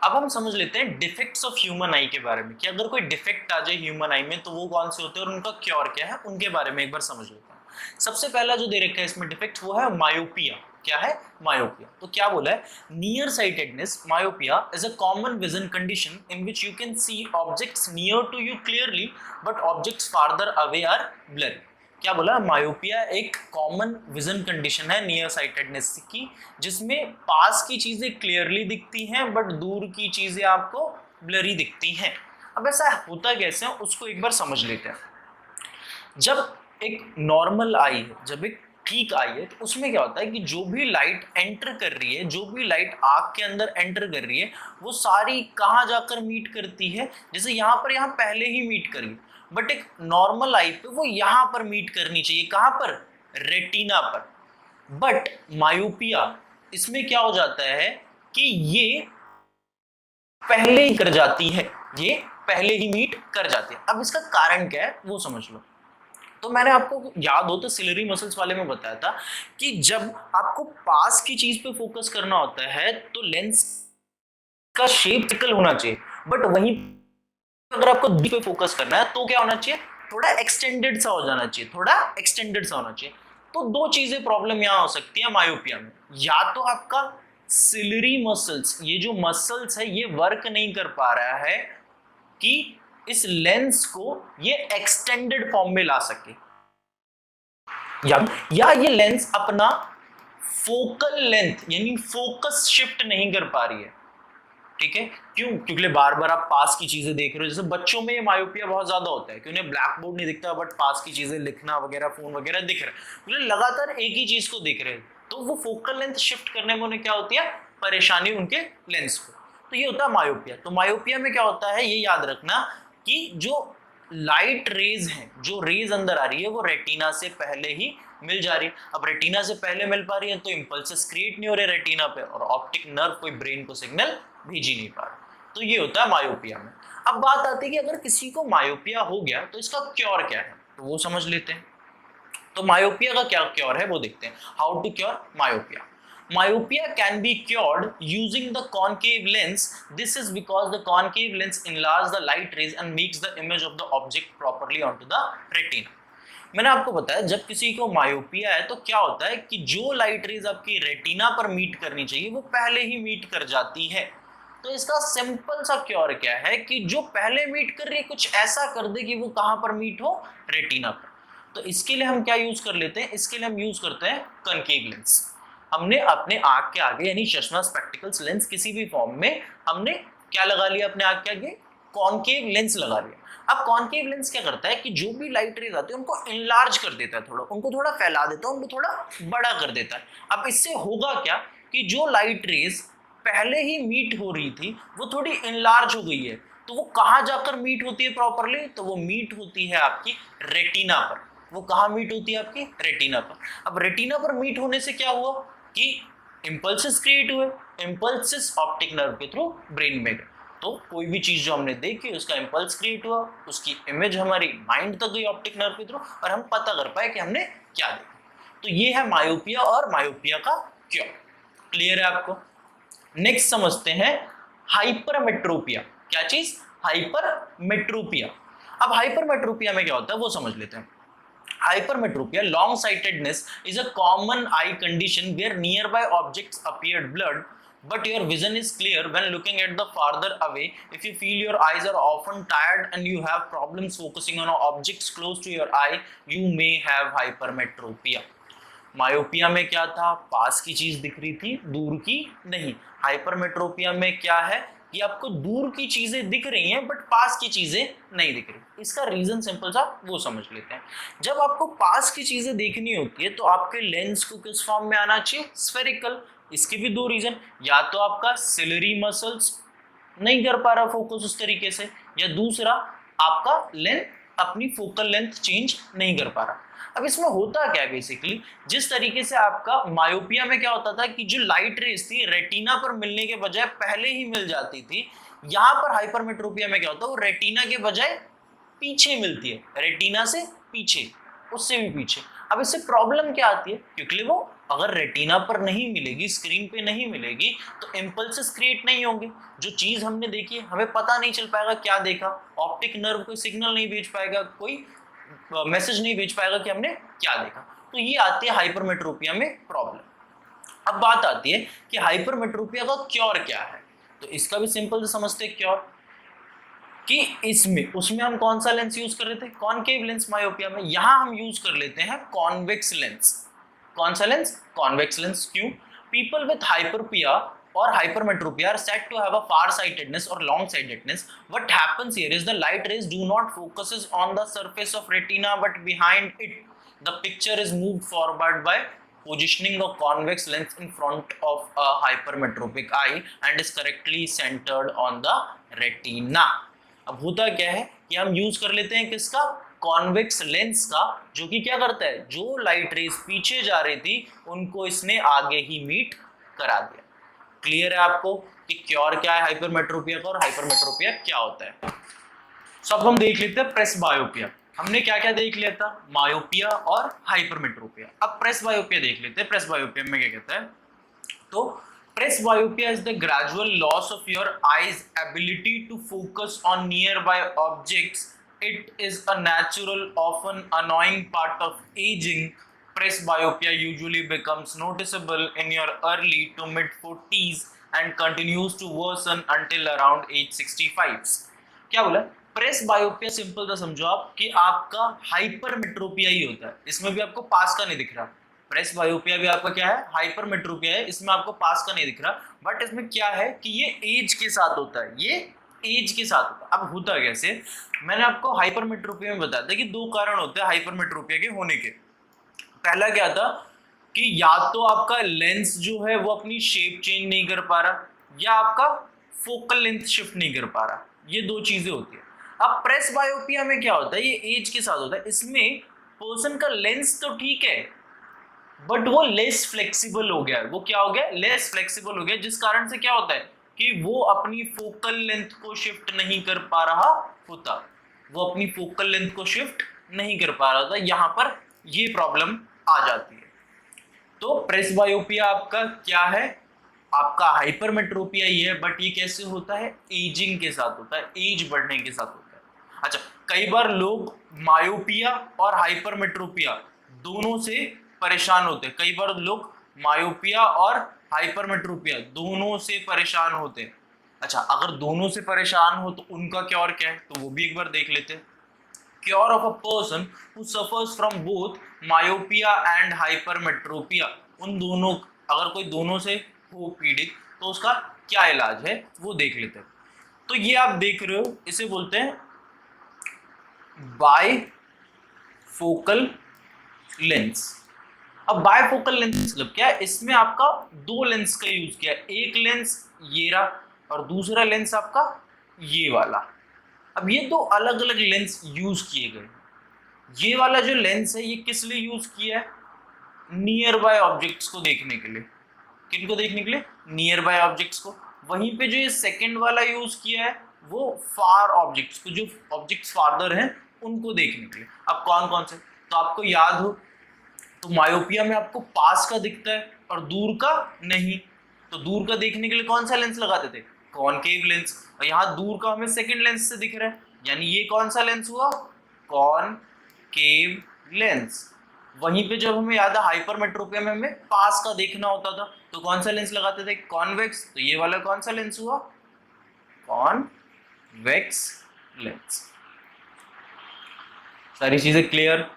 अब हम समझ लेते हैं डिफेक्ट्स ऑफ ह्यूमन आई के बारे में कि अगर कोई डिफेक्ट आ जाए ह्यूमन आई में तो वो कौन से होते हैं और उनका क्योर क्या है, उनके बारे में एक बार समझ लेते हैं। सबसे पहला जो दे रखा है इसमें डिफेक्ट वो है मायोपिया। क्या है? मायोपिया। तो क्या बोला है? Near sightedness myopia is a common vision condition in which you can see objects near to you clearly but objects farther away are blurry. क्या बोला? मायोपिया एक कॉमन विजन कंडीशन है नियर साइटेडनेस की, जिसमें पास की चीजें क्लियरली दिखती हैं बट दूर की चीजें आपको ब्लरी दिखती हैं। अब ऐसा होता कैसे है उसको एक बार समझ लेते हैं। जब एक नॉर्मल आई है, जब एक ठीक आई है, तो उसमें क्या होता है कि जो भी लाइट एंटर कर रही है, जो भी लाइट आँख के अंदर एंटर कर रही है, वो सारी कहाँ जाकर मीट करती है? जैसे यहाँ पर, यहाँ पहले ही मीट करी, बट एक नॉर्मल आई पे वो यहाँ पर मीट करनी चाहिए। कहाँ पर? रेटिना पर। बट मायोपिया इसमें क्या हो जाता है कि ये पहले ही कर जाती है, ये पहले ही मीट कर जाती है। अब इसका कारण क्या है वो समझ लो। तो मैंने आपको याद हो तो सिलरी मसल्स वाले में बताया था कि जब आपको पास की चीज पे फोकस करना होता है तो लेंस का शेप सर्कल होना चाहिए, बट वहीं अगर आपको दूर पे फोकस करना है तो क्या होना चाहिए? थोड़ा एक्सटेंडेड सा हो जाना चाहिए, थोड़ा एक्सटेंडेड सा होना चाहिए। तो दो चीजें प्रॉब्लम यहां हो सकती है मायोपिया में। या तो आपका सिलरी मसल्स, ये जो मसल्स है ये वर्क नहीं कर पा रहा है कि इस लेंस को ये एक्सटेंडेड फॉर्म में ला सके, या ये लेंस अपना फोकल लेंथ यानी फोकस शिफ्ट नहीं कर पा रही है। ठीक है? क्यों? क्योंकि बार बार आप पास की चीजें देख रहे हो। जैसे बच्चों में ये मायोपिया बहुत ज्यादा होता है कि उन्हें ब्लैक बोर्ड नहीं दिखता बट पास की चीजें लिखना वगैरह, फोन वगैरह दिख रहा है, उन्हें लगातार एक ही चीज को देख रहे हैं, तो वो फोकल लेंथ शिफ्ट करने में उन्हें क्या होती है? परेशानी उनके लेंस को। तो ये होता है मायोपिया। तो मायोपिया में क्या होता है ये याद रखना कि जो लाइट रेज है, जो रेज अंदर आ रही है, वो रेटिना से पहले ही मिल जा रही है। अब रेटिना से पहले मिल पा रही है तो इंपल्सेस क्रिएट नहीं हो रहे रेटिना पे, और ऑप्टिक नर्व कोई ब्रेन को सिग्नल भेज ही नहीं पा रहा। तो ये होता है मायोपिया में। अब बात आती है कि अगर किसी को मायोपिया हो गया तो इसका क्योर क्या है, तो वो समझ लेते हैं। तो मायोपिया का क्या क्योर है वो देखते हैं। How to cure myopia? Myopia can be cured using the concave lens. This is because the concave lens enlarges the light rays and makes the image of the object properly onto the retina. मैंने आपको बताया जब किसी को myopia है तो क्या होता है कि जो लाइट रेज आपकी रेटिना पर मीट करनी चाहिए वो पहले ही मीट कर जाती है। तो इसका सिंपल सा क्योर क्या है कि जो पहले मीट कर रही है कुछ ऐसा कर दे कि वो कहां पर मीट हो? रेटिना पर। तो इसके लिए हम क्या यूज कर लेते हैं? इसके लिए हम यूज करते हैं कनकेव लेंस। हमने अपने आंख के आगे यानी चश्मा, स्पेक्टिकल्स, लेंस किसी भी फॉर्म में हमने क्या लगा लिया? अपने आंख के आगे कॉनकेव लेंस लगा लिया। अब कॉनकेव लेंस क्या करता है कि जो भी लाइट रेज आती है उनको इनलार्ज कर देता है, थोड़ा उनको थोड़ा फैला देता है, उनको थोड़ा बड़ा कर देता है। अब इससे होगा क्या कि जो लाइट रेज पहले ही मीट हो रही थी वो थोड़ी इनलार्ज हो गई है, तो वो कहाँ जाकर मीट होती है प्रॉपरली? तो वो मीट होती है आपकी रेटिना पर। वो कहाँ मीट होती है? आपकी रेटिना पर। अब रेटिना पर मीट होने से क्या हुआ कि इंपल्सेस क्रिएट हुए, इंपल्सेस ऑप्टिक नर्व के थ्रू ब्रेन में गए। तो कोई भी चीज जो हमने देखी उसका इंपल्स क्रिएट हुआ, उसकी इमेज हमारी माइंड तक गई ऑप्टिक नर्व के थ्रू, और हम पता कर पाए कि हमने क्या देखा। तो ये है मायोपिया और मायोपिया का क्योर। क्लियर है आपको? नेक्स्ट समझते हैं हाइपरमेट्रोपिया। क्या चीज? हाइपरमेट्रोपिया। अब हाइपरमेट्रोपिया में क्या होता है वो समझ लेते हैं। Hypermetropia, long-sightedness, is a common eye condition where nearby objects appear blurred, but your vision is clear when looking at the farther away. If you feel your eyes are often tired and you have problems focusing on objects close to your eye, you may have hypermetropia. Myopia में क्या था? पास की चीज दिख रही थी, दूर की नहीं। हाइपरमेट्रोपिया में क्या है कि आपको दूर की चीजें दिख रही हैं बट पास की चीजें नहीं दिख रही। इसका रीजन सिंपल सा वो समझ लेते हैं। जब आपको पास की चीजें देखनी होती है तो आपके लेंस को किस फॉर्म में आना चाहिए? स्फेरिकल। इसके भी दो रीजन, या तो आपका सिलरी मसल्स नहीं कर पा रहा फोकस उस तरीके से, या दूसरा आपका लेंथ अपनी फोकल लेंथ चेंज नहीं कर पा रहा। अब इसमें होता क्या है बेसिकली, जिस तरीके से आपका मायोपिया में क्या होता था कि जो लाइट रेज थी रेटिना पर मिलने के बजाय पहले ही मिल जाती थी, यहाँ पर हाइपरमेट्रोपिया में क्या होता है वो रेटिना के बजाय पीछे मिलती है, रेटिना से पीछे, उससे भी पीछे। अब इससे प्रॉब्लम क्या आती है? क्योंकि वो अगर रेटिना पर नहीं मिलेगी, स्क्रीन पे नहीं मिलेगी, तो इम्पल्सेस क्रिएट नहीं होंगे। जो चीज हमने देखी है हमें पता नहीं चल पाएगा क्या देखा, ऑप्टिक नर्व कोई सिग्नल नहीं भेज पाएगा, कोई मैसेज नहीं भेज पाएगा कि हमने क्या देखा। तो ये आती है हाइपरमेट्रोपिया में प्रॉब्लम। अब बात आती है कि हाइपरमेट्रोपिया का क्योर क्या है। तो इसका भी सिंपल से समझते हैं क्योर, कि इसमें उसमें हम कौन सा लेंस यूज कर रहे थे, कॉनकेव लेंस मायोपिया में। यहां हम यूज कर लेते हैं कॉन्वेक्स लेंस। कौन सा लेंस, कॉन्वेक्स लेंस। क्यों, people with hyperopia or hypermetropia are said to have a far-sightedness or long-sightedness. What happens here is the light rays do not focuses on the surface of retina but behind it. The picture is moved forward by positioning a convex lens in front of a hypermetropic eye and is correctly centered on the retina. अब होता क्या है कि हम use कर लेते हैं किसका, कॉन्वेक्स लेंस का, जो कि क्या करता है, जो लाइट रेज पीछे जा रही थी उनको इसने आगे ही मीट करा दिया। क्लियर है आपको कि क्योर क्या है हाइपरमेट्रोपिया का और हाइपरमेट्रोपिया क्या होता है। सब हम देख लेते हैं प्रेस बायोपिया। हमने क्या क्या देख लिया था, मायोपिया और हाइपरमेट्रोपिया। अब प्रेस बायोपिया देख लेते हैं। प्रेस बायोपिया में क्या कहता है, तो presbyopia is the gradual loss of your eye's ability to focus on nearby objects. It is a natural often annoying part of aging. Presbyopia usually becomes noticeable in your early to mid 40s and continues to worsen until around age 65. क्या बोला, presbyopia simple सा समझो आप कि आपका hypermetropia ही होता है। इसमें भी आपको पास का नहीं दिख रहा। प्रेसबायोपिया भी आपका क्या है, हाइपरमेट्रोपिया है, इसमें आपको पास का नहीं दिख रहा। बट इसमें क्या है कि ये एज के साथ होता है, ये एज के साथ होता है। अब होता कैसे, मैंने आपको हाइपरमेट्रोपिया में बताया था कि दो कारण होते हैं हाइपरमेट्रोपिया के होने के। पहला क्या था कि या तो आपका लेंस जो है वो अपनी शेप चेंज नहीं कर पा रहा, या आपका फोकल लेंथ शिफ्ट नहीं कर पा रहा। ये दो चीजें होती है। अब प्रेसबायोपिया में क्या होता है, ये एज के साथ होता है। इसमें पर्सन का लेंस तो ठीक है बट वो लेस फ्लेक्सिबल हो गया है। वो क्या हो गया, लेस फ्लेक्सिबल हो गया, जिस कारण से क्या होता है कि वो अपनी फोकल लेंथ को शिफ्ट नहीं कर पा रहा होता। वो अपनी फोकल लेंथ को शिफ्ट नहीं कर पा रहा था। यहां पर ये प्रॉब्लम आ जाती है। तो प्रेसबायोपिया आपका क्या है, आपका हाइपरमेट्रोपिया ही है, बट ये कैसे होता है, एजिंग के साथ होता है, एज बढ़ने के साथ होता है। अच्छा, कई बार लोग मायोपिया और हाइपरमेट्रोपिया दोनों से परेशान होते हैं। कई बार लोग मायोपिया और हाइपरमेट्रोपिया दोनों से परेशान होते हैं। अच्छा, अगर दोनों से परेशान हो तो उनका क्योर क्या है, तो वो भी एक बार देख लेते हैं। Cure of a person who suffers from both myopia and hypermetropia. उन दोनों, अगर कोई दोनों से हो पीड़ित तो उसका क्या इलाज है वो देख लेते हैं। तो ये आप देख रहे हो, इसे बोलते हैं बायफोकल लेंस। अब बायफोकल लेंस मतलब क्या है, इसमें आपका दो लेंस का यूज किया है। एक लेंस ये रहा और दूसरा लेंस आपका ये वाला। अब ये दो अलग अलग लेंस यूज किए गए। ये वाला जो लेंस है ये किस लिए यूज किया है, नियर बाय ऑब्जेक्ट्स को देखने के लिए। किनको देखने के लिए, नियर बाय ऑब्जेक्ट्स को। वहीं पे जो ये सेकंड वाला यूज किया है वो फार ऑब्जेक्ट्स को, जो ऑब्जेक्ट्स फार्दर हैं उनको देखने के लिए। अब कौन कौन से, तो आपको याद हो तो मायोपिया में आपको पास का दिखता है और दूर का नहीं। तो दूर का देखने के लिए कौन सा लेंस लगाते थे, कॉनकेव लेंस। और यहाँ दूर का हमें सेकंड लेंस से दिख रहा है, यानी ये कौन सा लेंस हुआ, कॉनकेव लेंस। वहीं पे जब हमें याद है हाइपरमेट्रोपिया में हमें पास का देखना होता था तो कौन सा लेंस लगाते थे, कॉन्वेक्स। तो ये वाला कौन सा लेंस हुआ, कॉन्वेक्स लेंस। सारी चीजें क्लियर।